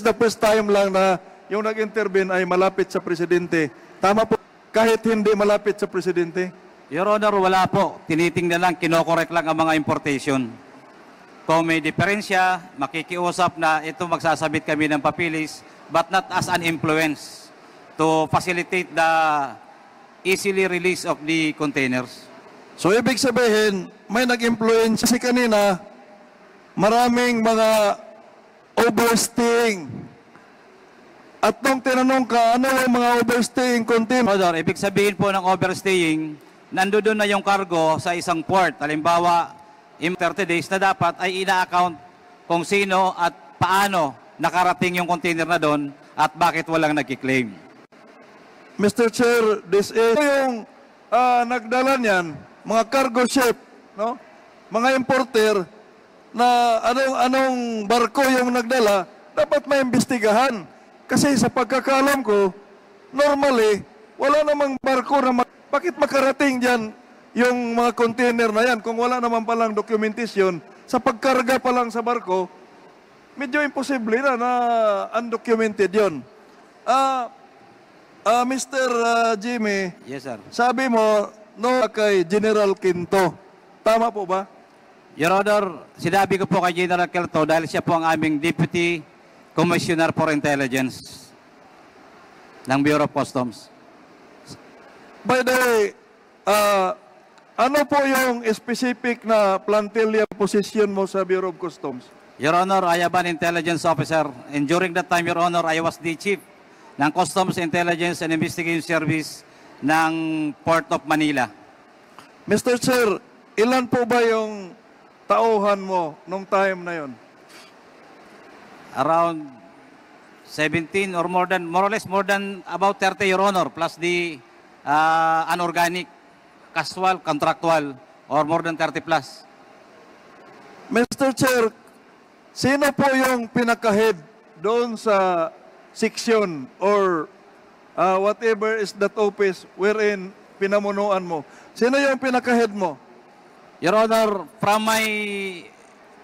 Speaker 9: the first time lang na yung nag-intervene ay malapit sa presidente. Tama po, kahit hindi malapit sa presidente?
Speaker 5: Your Honor, wala po. Tinitingnan lang, kinokorek lang ang mga importation. Kung may diferensya, makikiusap na ito magsasabit kami ng papilis, but not as an influence to facilitate the easily release of the containers.
Speaker 9: So, ibig sabihin, may nag-influence. Kasi kanina, maraming mga overstaying. At nung tinanong ka, ano yung mga overstaying container?
Speaker 5: Honor, ibig sabihin po ng overstaying, nandoon na yung cargo sa isang port. Halimbawa, in 30 days na dapat ay ina-account kung sino at paano nakarating yung container na doon at bakit walang nag-claim.
Speaker 9: Mr. Chair, this is yung nagdala niyan, mga cargo ship, no? Mga importer na anong barko yung nagdala, dapat may imbestigahan. Kasi sa pagkakalam ko, normally, wala namang barko na bakit makarating dyan yung mga container na yan kung wala naman palang dokumentasyon sa pagkarga pa lang sa barko, medyo imposible na undocumented yun. Mr. Jimmy,
Speaker 5: Yes, sir.
Speaker 9: sabi mo, no kay General Quinto. Tama po ba?
Speaker 5: Your Honor, sinabi ko po kay General Quinto dahil siya po ang aming Deputy Commissioner for Intelligence ng Bureau of Customs.
Speaker 9: By the way, ano po yung specific na plantilla position mo sa Bureau of Customs?
Speaker 5: Your Honor, I am an intelligence officer. And during that time, Your Honor, I was the chief ng Customs Intelligence and Investigation Service ng Port of Manila.
Speaker 9: Mr. Chair, ilan po ba yung tauhan mo nung time na yon?
Speaker 5: Around 17 or more or less more than about 30, Your Honor, plus the unorganic, casual, contractual, or more than 30 plus.
Speaker 9: Mr. Chair, sino po yung pinaka-head doon sa section or whatever is that office wherein pinamunuan mo? Sino yung pinaka-head mo?
Speaker 5: Your Honor, from my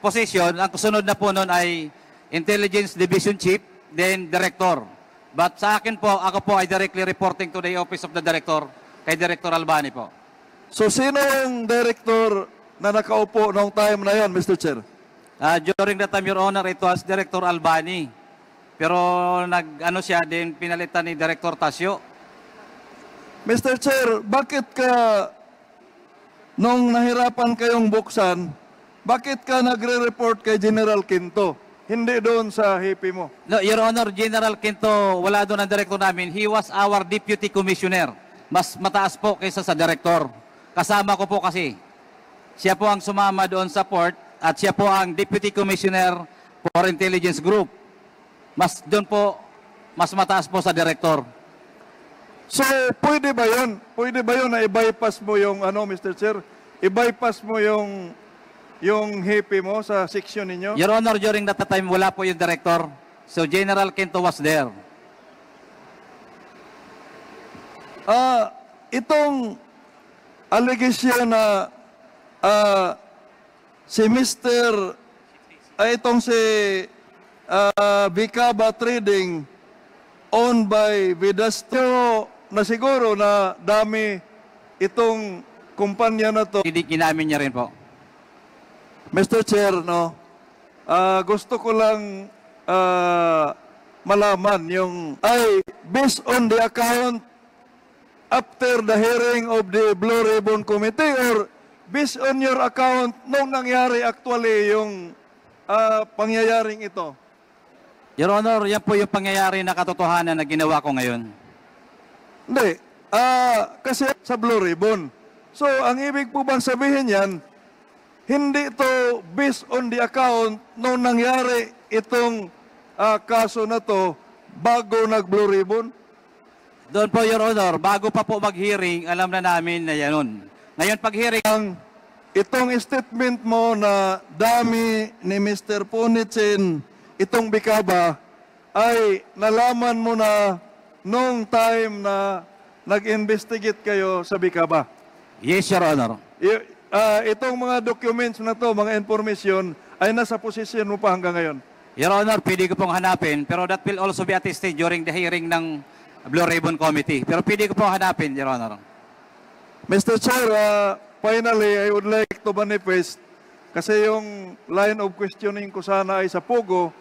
Speaker 5: position, ang kasunod na po nun ay Intelligence Division Chief, then Director. But sa akin po, ako po ay directly reporting to the Office of the Director, kay Director Albani po.
Speaker 9: So, sino yung director na nakaupo noong time na yon, Mr. Chair?
Speaker 5: During that time, Your Honor, it was Director Albani. Pero nag-ano siya, din pinalitan ni Director Tasio.
Speaker 9: Mr. Chair, bakit ka, nung nahirapan kayong buksan, bakit ka nagre-report kay General Quinto? Hindi doon sa hipi mo.
Speaker 5: No, Your Honor, General Quinto, wala doon ang director namin. He was our Deputy Commissioner. Mas mataas po kaysa sa Director. Kasama ko po kasi. Siya po ang sumama doon sa port at siya po ang Deputy Commissioner for Intelligence Group. Mas doon po mas mataas po sa director.
Speaker 9: So, pwede ba yun? Pwede ba yun na i-bypass mo yung, Mr. Chair? I-bypass mo yung hipi mo sa section ninyo?
Speaker 5: Your Honor, during that time, wala po yung director. So, General Quinto was there.
Speaker 9: Itong allegation na si Mr. Itong si Vicaba Trading owned by Vidastro na siguro na dami itong kumpanya na to.
Speaker 5: Hindi kinamin niya rin po.
Speaker 9: Mr. Chair, gusto ko lang malaman yung based on the account after the hearing of the Blue Ribbon Committee or based on your account nung nangyari actually yung pangyayaring ito?
Speaker 5: Your Honor, yan po yung pangyayari na katotohanan na ginawa ko ngayon.
Speaker 9: Hindi. Kasi sa Blue Ribbon. So, ang ibig po bang sabihin yan, hindi ito based on the account nung nangyari itong kaso na to bago nag-Blue Ribbon?
Speaker 5: Doon po, Your Honor, bago pa po mag-hearing, alam na namin na yan. Ngayon, pag-hearing...
Speaker 9: Itong statement mo na dami ni Mr. Punitsin, itong Vicaba, ay nalaman mo na nung time na nag-investigate kayo sa Vicaba.
Speaker 5: Yes, Your Honor.
Speaker 9: Itong mga documents na to, mga information, ay nasa posisyon mo pa hanggang ngayon.
Speaker 5: Your Honor, pwede ko pong hanapin, pero that will also be attested during the hearing ng Blue Ribbon Committee. Pero pwede ko pong hanapin, Your Honor.
Speaker 9: Mr. Chair, finally, I would like to manifest, kasi yung line of questioning ko sana ay sa Pogo,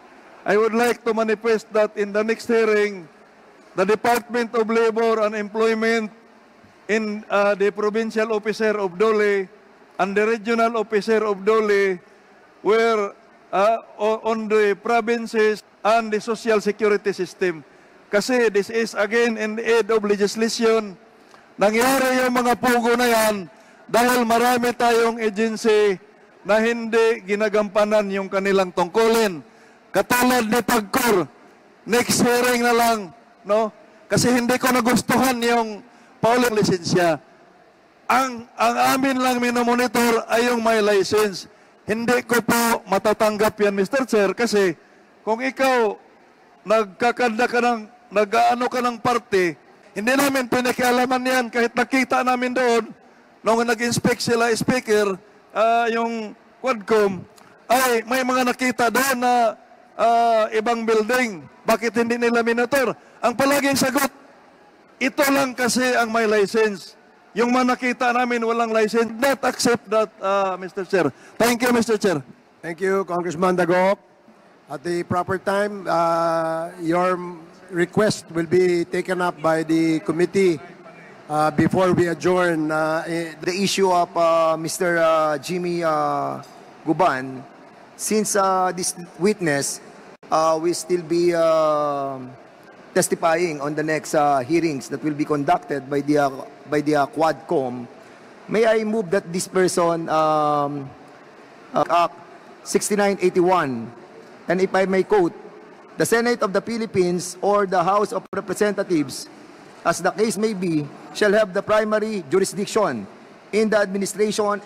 Speaker 9: I would like to manifest that in the next hearing, the Department of Labor and Employment in the Provincial Officer of Dole and the Regional Officer of Dole were on the provinces and the Social Security System. Kasi this is again in the aid of legislation. Nangyari yung mga pugo na yan dahil marami tayong agency na hindi ginagampanan yung kanilang tungkulin. Katulad ni Pagcor, next hearing na lang, no? Kasi hindi ko nagustuhan yung pauling lisensya. Ang amin lang minomonitor ay yung may license. Hindi ko po matatanggap yan, Mr. Chair, kasi kung ikaw nagkakanda ka ng, nag-ano ka ng party, hindi namin pinakialaman yan kahit nakita namin doon nung nag-inspect sila speaker, yung Quadcom, ay may mga nakita doon na ibang building. Bakit hindi nila monitor? Ang palaging sagot, ito lang kasi ang may license. Yung mga nakita namin walang license. Not accept that, Mr. Chair. Thank you, Mr. Chair.
Speaker 2: Thank you, Congressman Dago. At the proper time, your request will be taken up by the committee before we adjourn.
Speaker 6: The issue of Mr. Jimmy Guban, since this witness will still be testifying on the next hearings that will be conducted by the Quadcom, may I move that this person Act 6981, and if I may quote, the Senate of the Philippines or the House of Representatives, as the case may be, shall have the primary jurisdiction in the administration and